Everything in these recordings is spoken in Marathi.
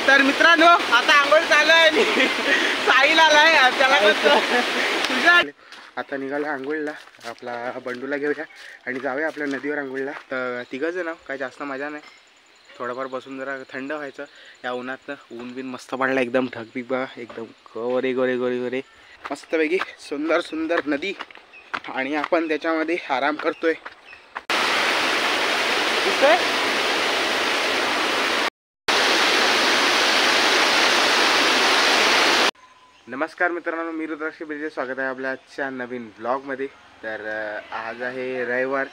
तर मित्रांनो आता आंघोळ चालू आहे. साहिल आलाय त्याला तुझ्या आता निघाला आंघोळीला. आपला बंडूला घेऊया आणि जाऊया आपल्या नदीवर आंघोळीला. तर तिघं जण काही जास्त मजा नाही. थोडंफार बसून जरा थंड व्हायचं या उन्हातनं. ऊन बिन मस्त पडला एकदम. ढगबीग बघा एकदम गोरे गोरे गोरे गोरे मस्तपैकी सुंदर सुंदर नदी आणि आपण त्याच्यामध्ये आराम करतोय. नमस्कार मित्रांनो, मी रुद्राक्ष बिर्जे. स्वागत आहे आपल्या आजच्या नवीन ब्लॉगमध्ये. तर आज आहे रविवार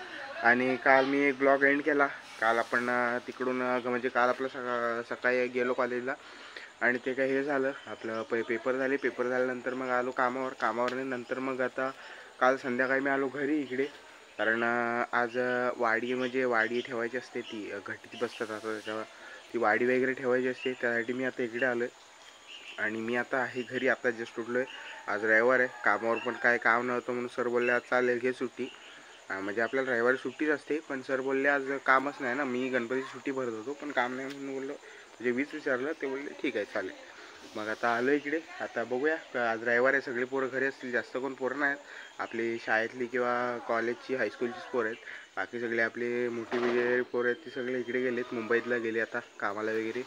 आणि काल मी एक ब्लॉग एंड केला. काल आपण तिकडून म्हणजे काल आपलं सकाळी गेलो कॉलेजला आणि ते काही हे झालं आपलं पेपर झाले. पेपर झाल्यानंतर मग आलो कामावर नंतर मग आता काल संध्याकाळी मी आलो घरी इकडे. कारण आज वाडी ठेवायची असते. ती घट्टी बसतात आता त्याच्यावर ती वाडी वगैरे ठेवायची असते. त्यासाठी मी आता इकडे आलो आणि मी आता आहे घरी. आता जस्ट उठलो आहे. आज रविवार आहे. कामावर पण काय काम नव्हतं म्हणून सर बोलले आज चालेल घे सुट्टी. म्हणजे आपल्याला रविवारी सुट्टीच असते पण सर बोलले आज कामच नाही ना. मी गणपतीची सुट्टी भरत होतो पण काम नाही म्हणून बोललो. म्हणजे वीज विचारलं ते बोलले ठीक आहे चालेल. मग आता आलो इकडे. आता बघूया. आज रविवार आहे. सगळे पोरं घरी असतील. जास्त कोण पोरं नाहीत. आपली शाळेतली किंवा कॉलेजची हायस्कूलचीच पोरं आहेत. बाकी सगळे आपले मोठी वगैरे पोरं आहेत ती सगळे इकडे गेलेत. मुंबईतला गेले आता कामाला वगैरे.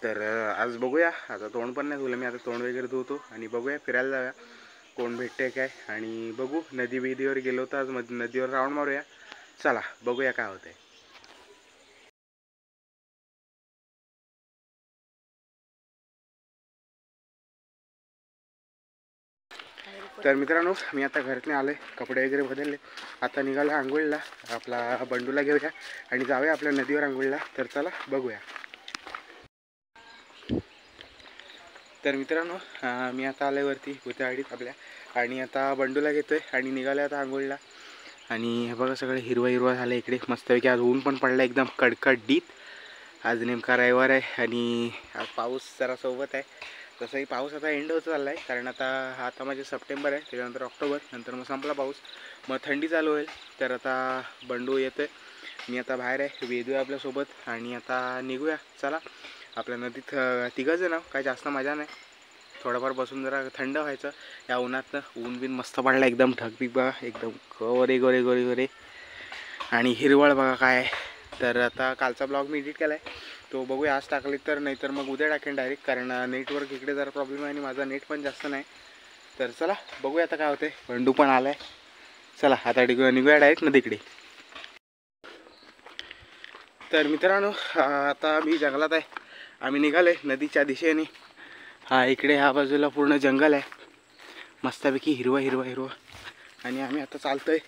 तर आज बघूया. आता तोंड पण नाही धुलं मी. आता तोंड वगैरे धुतो आणि बघूया फिरायला जाऊया. कोण भेटते काय आणि बघू. नदीवर गेलो तर आज नदीवर राऊंड मारूया. चला बघूया काय होतंय. तर मित्रांनो मी आता घरातून आलोय. कपडे वगैरे बदलले. आता निघालो आंघोळीला. आपला बंडूला घेऊया आणि जाऊया आपल्या नदीवर आंघोळीला. तर चला बघूया. तर मित्रांनो मी आता आलोय वरती भुतेवाडीत आपल्या आणि आता बंडूला घेतोय आणि निघालो आता आंघोळीला. आणि हे बघा सगळं हिरवा हिरवा झालं इकडे मस्तपैकी. आज ऊन पण पडला एकदम कडकडीत. आज नेमका रविवार आहे आणि आज पाऊस जरा सोबत आहे. तसंही पाऊस आता एंड होत चालला आहे. कारण आता म्हणजे सप्टेंबर आहे, त्याच्यानंतर ऑक्टोबर, नंतर मग संपला पाऊस. मग थंडी चालू होईल. तर आता बंडू येतो आहे. मी आता बाहेर आहे. वेदू आहे आपल्यासोबत आणि आता निघूया. चला आपल्या नदीत तिघं जण काही जास्त मजा नाही. थोडंफार बसून जरा थंड व्हायचं या उन्हातनं. ऊन बिन मस्त पडला एकदम. ढगबीग बघा एकदम गोरे गोरे गोरे गोरे आणि हिरवळ बघा काय. तर आता कालचा ब्लॉग मी एडिट केला आहे. तो बघूया आज टाकले तर, नाही तर मग उद्या टाकेन डायरेक्ट. कारण नेटवर्क इकडे जरा प्रॉब्लेम आहे आणि माझा नेट पण जास्त नाही. तर चला बघूया आता काय होते. बंडू पण आला आहे. चला आता निघूया डायरेक्ट नदीकडे. तर मित्रांनो आता मी जंगलात आहे. आम्ही निघालो आहे नदीच्या दिशेने. इकडे ह्या बाजूला पूर्ण जंगल आहे. मस्तपैकी हिरवा हिरवा हिरवा आणि आम्ही आता चालतो आहे.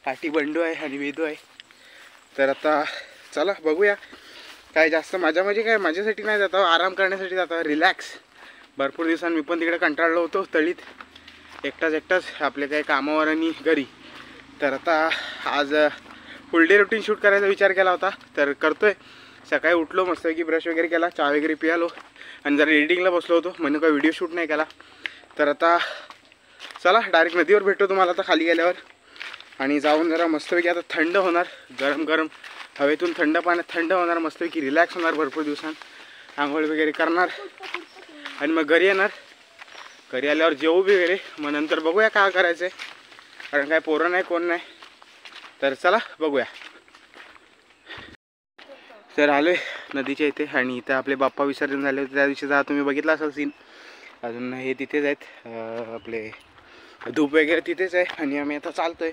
पाठी बंडू आहे आणि वेदू आहे. तर आता चला बघूया. काय जास्त काय माझ्यासाठी नाही जातो, आराम करण्यासाठी जातो. रिलॅक्स. भरपूर दिवसांनी मी पण तिकडे कंटाळलो होतो तळीत एकटाच आपले काही कामावर आणि घरी. तर आता आज फुल डे रुटीन शूट करायचा विचार केला होता. तर करतोय. सकाळी उठलो मस्तपैकी ब्रश वगैरे केला, चहा वगैरे पियालो आणि जरा एडिटिंगला बसलो होतो म्हणून काय व्हिडिओ शूट नाही केला. तर आता चला डायरेक्ट नदीवर भेटतो तुम्हाला आता खाली गेल्यावर. आणि जाऊन जरा मस्तपैकी आता थंड होणार. गरम गरम हवेतून थंड पाण्यात थंड होणार. मस्तपैकी रिलॅक्स होणार. भरपूर दिवसांत आंघोळ वगैरे करणार आणि मग घरी येणार. घरी आल्यावर जेवू वगैरे. मग नंतर बघूया काय करायचं आहे. कारण काय पोरं नाही कोण नाही. तर चला बघूया. तर आलोय नदीच्या इथे आणि इथं आपले बाप्पा विसर्जन झाले होते त्या दिवशीचा तुम्ही बघितला असाल सीन. अजून हे तिथेच आहेत. आपले धूप वगैरे तिथेच आहे आणि आम्ही आता चालतोय.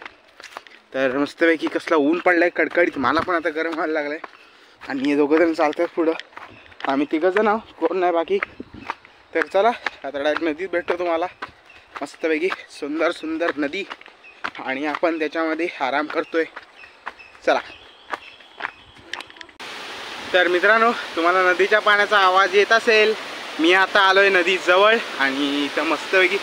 तर मस्तपैकी कसला ऊन पडलाय कडकडीत. मला पण आता गरम व्हायला लागलाय आणि हे दोघं जण चालतात पुढं. आम्ही तिघं जण आहोत, कोण नाही बाकी. तर चला आता डायरेक्ट नदीत भेटतो तुम्हाला. मस्तपैकी सुंदर सुंदर नदी आणि आपण त्याच्यामध्ये आराम करतोय. चला. तर मित्रांनो तुम्हाला नदीच्या पाण्याचा आवाज येत असेल. मी आता आलोय नदीजवळ आणि इथं मस्तपैकी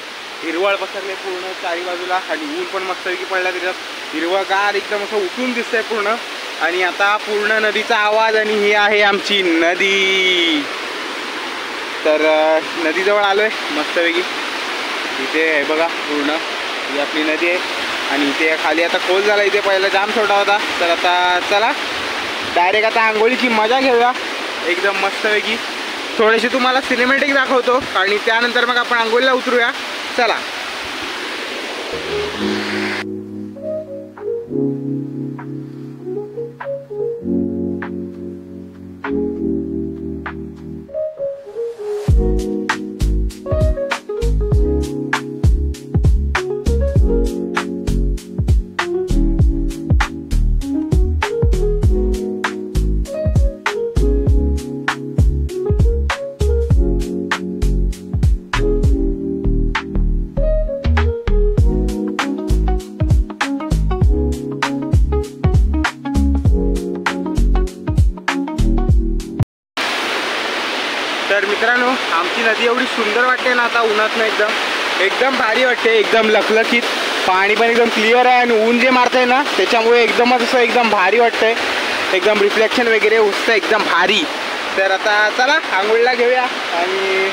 हिरवळ पसरले पूर्ण चारी बाजूला आणि ऊन पण मस्तपैकी पडला. त्याच्यात हिरवगार एकदम असं उठून दिसतंय पूर्ण. आणि आता पूर्ण नदीचा आवाज आणि ही आहे आमची नदी. तर नदीजवळ आलोय मस्तपैकी. इथे आहे बघा पूर्ण ही आपली नदी आहे आणि इथे खाली आता खोल झाला. इथे पहिला जाम छोटा होता. तर आता चला डायरेक्ट आता आंघोळीची मजा घेऊया एकदम मस्तपैकी. थोडेसे तुम्हाला सिनेमॅटिक दाखवतो आणि त्यानंतर मग आपण आंघोळीला उतरूया. चला. तर मित्रांनो, आमची नदी एवढी सुंदर वाटते ना आता उन्हात ना, एकदम भारी वाटते, एकदम लखलखीत. पाणी पण एकदम क्लिअर आहे आणि ऊन जे मारतंय ना त्याच्यामुळे एकदमच असं एकदम भारी वाटतंय. एकदम रिफ्लेक्शन वगैरे उठतं एकदम भारी. तर आता चला आंघोळीला घेऊया. आणि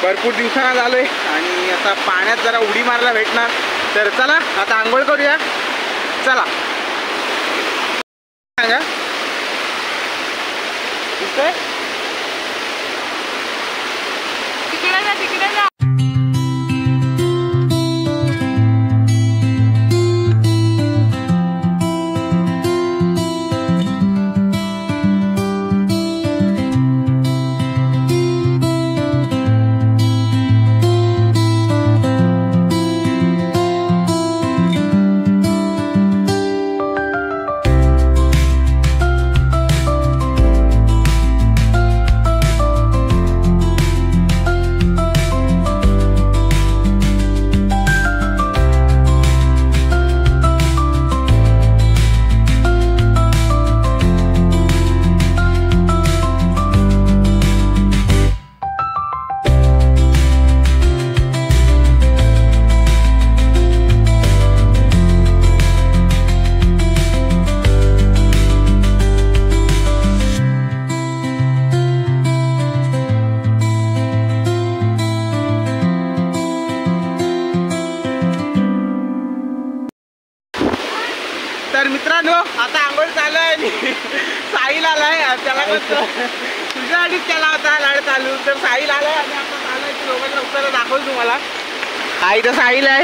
भरपूर दिवसांना झालो आहे आणि आता पाण्यात जरा उडी मारायला भेटणार. तर चला आता आंघोळ करूया. चला. सांगा दिसतंय? तिकडे जा. तर मित्रांनो, आता आंघोळ चालू आहे. साहिल आलाय. त्याला तुझ्यासाठीच केला होता लाड चालू. तर साहिल आलाय आणि आता चालू आहे लोकांना उत्तर दाखवतो तुम्हाला. हा इथं साहिल आहे.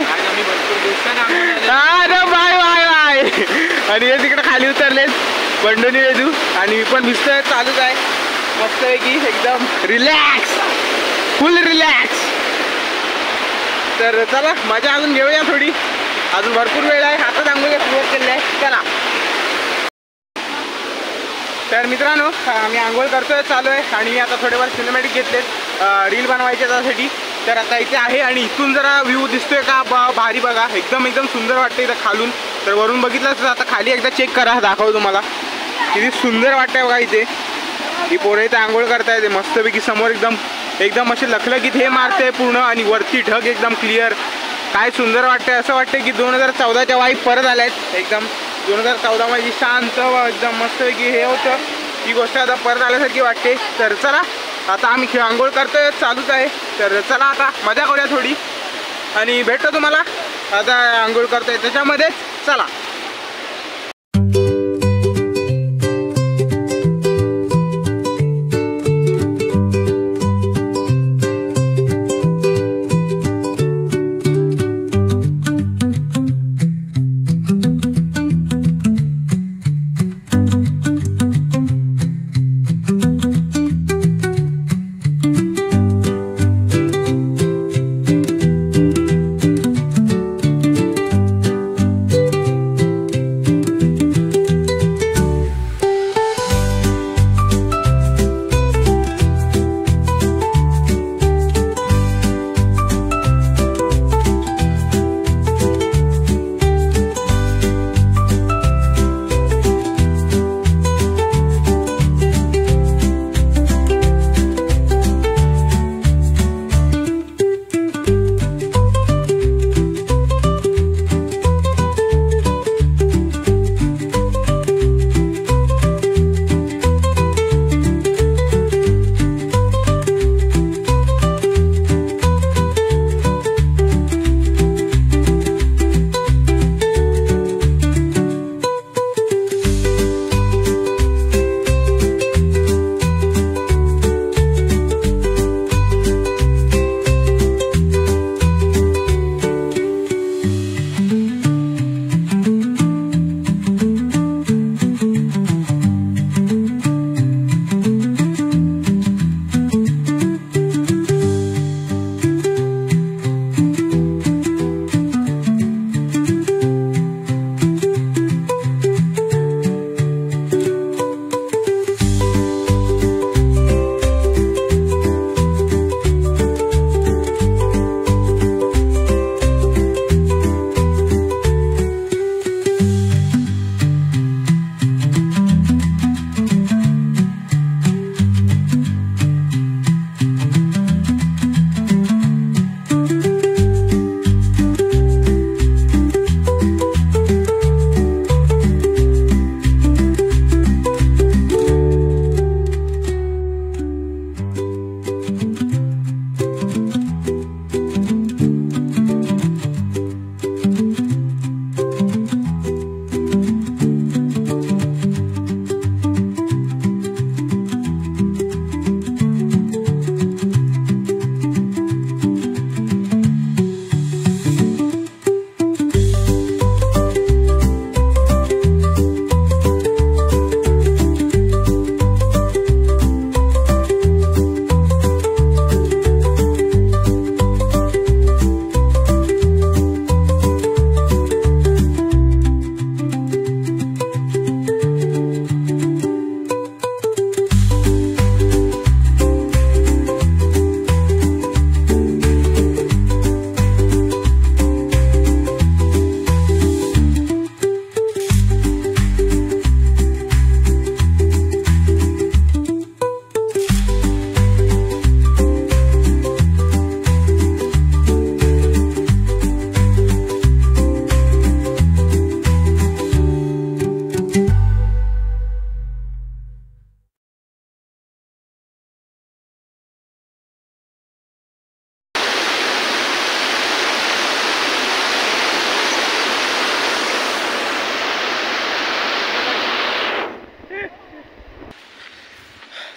अरे बाय बाय बाय. आणि हे तिकडे खाली उतरलेत बंडोनी वेदू. आणि मी पण भिजतोय. चालूच आहे मस्त आहे की एकदम रिलॅक्स, फुल रिलॅक्स. तर चला मजा अजून घेऊया थोडी. अजून भरपूर वेळ आहे. हातात आंघोळ सुरुवात केली आहे. चला. तर मित्रांनो, आम्ही आंघोळ करतोय, चालू आहे. आणि आता थोडेफार सिनेमॅटिक घेतलेत रील बनवायचे त्यासाठी. तर आता इथे आहे आणि इथून जरा व्ह्यू दिसतोय का भारी बघा. एकदम सुंदर वाटतं इथं खालून. तर वरून बघितलं तर आता खाली एकदा चेक करा, दाखव तुम्हाला किती सुंदर वाटतंय बघा. इथे ही पोरं इथे आंघोळ करतायत मस्तपैकी. समोर एकदम असे लखलखीत हे मारते पूर्ण आणि वरती ढग एकदम क्लिअर. काय सुंदर वाटतंय. असं वाटतंय की 2014च्या वाईफ परत आल्यात. एकदम 2014 मध्ये शांत एकदम मस्तपैकी हे होतं, ही गोष्ट आता परत आल्यासारखी वाटते. तर चला आता आम्ही आंघोळ करतोय, चालूच आहे. तर चला आता मजा करूया थोडी आणि भेटतो तुम्हाला आता आंघोळ करतोय त्याच्यामध्येच. चला.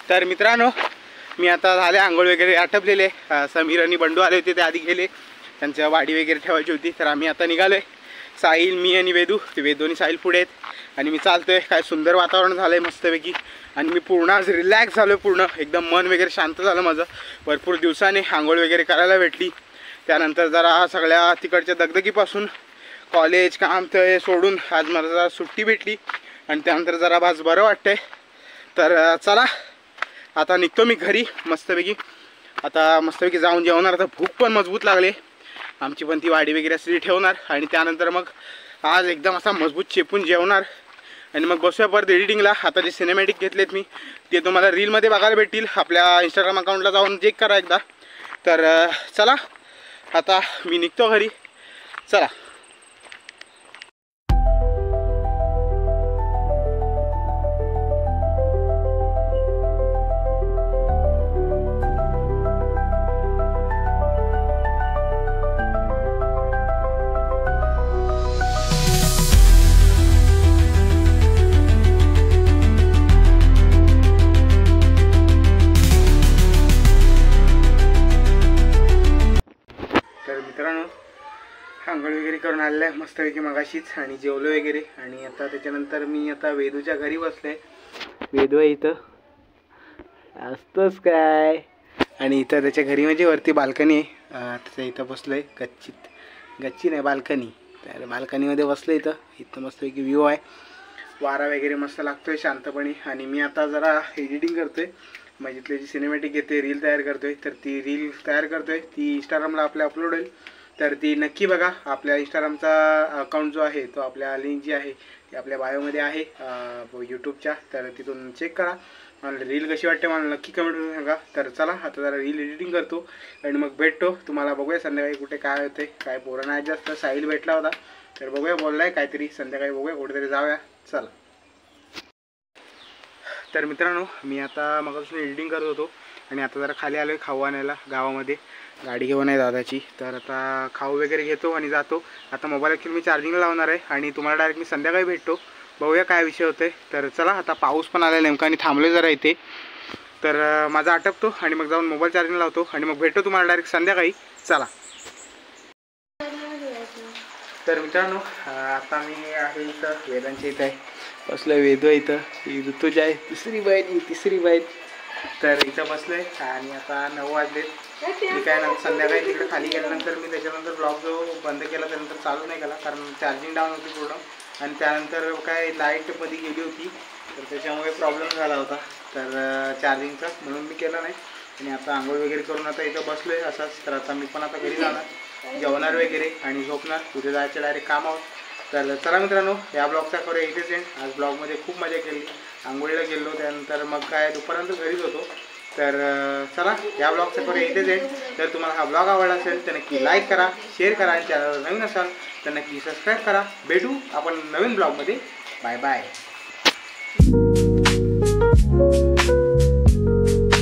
तर मित्रांनो, मी आता झाले आंघोळ वगैरे आटपलेले. समीर आणि बंडू आले होते, ते आधी गेले, त्यांच्या वाडी वगैरे ठेवायची होती. तर आम्ही आता निघालो आहे. साहिल, मी आणि वेदू, ते वेदू आणि साहिल पुढे आहेत आणि मी चालतोय. काय सुंदर वातावरण झालं आहे मस्तपैकी. आणि मी पूर्ण आज रिलॅक्स झालो आहे, पूर्ण एकदम मन वगैरे शांत झालं माझं. भरपूर दिवसाने आंघोळ वगैरे करायला भेटली. त्यानंतर जरा सगळ्या तिकडच्या दगदगीपासून कॉलेज काम ते सोडून आज मला जरा सुट्टी भेटली आणि त्यानंतर जरा आज बरं वाटतंय. तर चला आता निघतो मी घरी मस्तपैकी. आता मस्तपैकी जाऊन जेवणार. आता भूक पण मजबूत लागले. आमची पण ती वाडी वगैरे असली ठेवणार आणि त्यानंतर मग आज एकदम असा मजबूत चेपून जेवणार आणि मग बसूया परत एडिटिंगला. आता जे सिनेमॅटिक घेतलेत मी ते तुम्हाला रीलमध्ये बघायला भेटतील. आपल्या इंस्टाग्राम अकाउंटला जाऊन चेक करा एकदा. तर चला आता मी निघतो घरी. चला. मित्रांनो, आंघोळ वगैरे करून आलेलं आहे मस्तपैकी मगाशीच आणि जेवलो वगैरे. आणि आता त्याच्यानंतर मी आता वेदूच्या घरी बसले. वेदू आहे इथं, असतंच काय. आणि इथं त्याच्या घरी म्हणजे वरती बाल्कनी आहे. त्याच्या इथं बसलो आहे गच्ची नाही बाल्कनी. तर बाल्कनीमध्ये बसलं. इथं मस्तपैकी व्ह्यू आहे. वारा वगैरे मस्त लागतोय शांतपणे. आणि मी आता जरा एडिटिंग करतोय. म्हणजे इथली जी सिनेमॅटिक येते रील तयार करतोय. तर ती रील तयार करतोय, ती इंस्टाग्रामला आपल्या अपलोड होईल. तर ती नक्की बघा. आपल्या इंस्टाग्रामचा अकाउंट जो आहे तो आपल्या लिंक जी आहे ती आपल्या बायोमध्ये आहे यूट्यूबच्या. तर तिथून चेक करा. मला रील कशी वाटते मला नक्की कमेंट करून सांगा. तर चला आता जरा रील एडिटिंग करतो आणि मग भेटतो तुम्हाला. बघूया संध्याकाळी कुठे काय होते. काय पोरं नाही जास्त. साहिल भेटला होता तर बघूया, बोललाय काहीतरी. संध्याकाळी बघूया कुठेतरी जाऊया. चला. तर मित्रांनो, मी आता मगापासून एडिटिंग करत होतो आणि आता जरा खाली आलो आहे खाऊ आणायला. गावामध्ये गाडी घेऊन आहे दादाची. तर आता खाऊ वगैरे घेतो आणि जातो. आता मोबाईल ॲक्च्युली मी चार्जिंगला लावणार आहे आणि तुम्हाला डायरेक्ट मी संध्याकाळी भेटतो. बघूया काय विषय होते. तर चला आता पाऊस पण आला नेमका आणि थांबले जरा इथे. तर माझा आटपतो आणि मग जाऊन मोबाईल चार्जिंग लावतो आणि मग भेटतो तुम्हाला डायरेक्ट संध्याकाळी. चला. तर मित्रांनो, आता मी आहे इथं वेदांच्या इथं आहे बसलो. वेदू आहे इथं, ही ऋतुजा आहे तिसरी बाईट. तर इथं बसलो आहे आणि आता 9 वाजलेत. मी काय नंतर संध्याकाळी तिकडे खाली गेल्यानंतर मी त्याच्यानंतर ब्लॉग जो बंद केला त्यानंतर चालू नाही केला, कारण चार्जिंग डाऊन होती पूर्ण. आणि त्यानंतर काय लाईटमध्ये गेली होती तर त्याच्यामुळे प्रॉब्लेम झाला होता तर चार्जिंगचा, म्हणून मी केला नाही. आणि आता आंघोळ वगैरे करून आता इथं बसलो आहे असाच. तर आता मी पण आता घरी जाणार, जेवणार वगैरे आणि झोपणार. उद्या जायचं डायरेक्ट कामावर. तर चला मित्रांनो, या ब्लॉगचा करूया इथेच एंड. आज ब्लॉगमध्ये खूप मजा केली. आंघोळीला गेलो, त्यानंतर मग काय दुपारपर्यंत घरीच होतो. तर चला, या ब्लॉगचा करूया इथेच एंड. जर तुम्हाला हा ब्लॉग आवडला असेल तर नक्की लाईक करा, शेअर करा आणि चॅनलवर नवीन असाल तर नक्की सबस्क्राईब करा. भेटू आपण नवीन ब्लॉगमध्ये. Bye bye.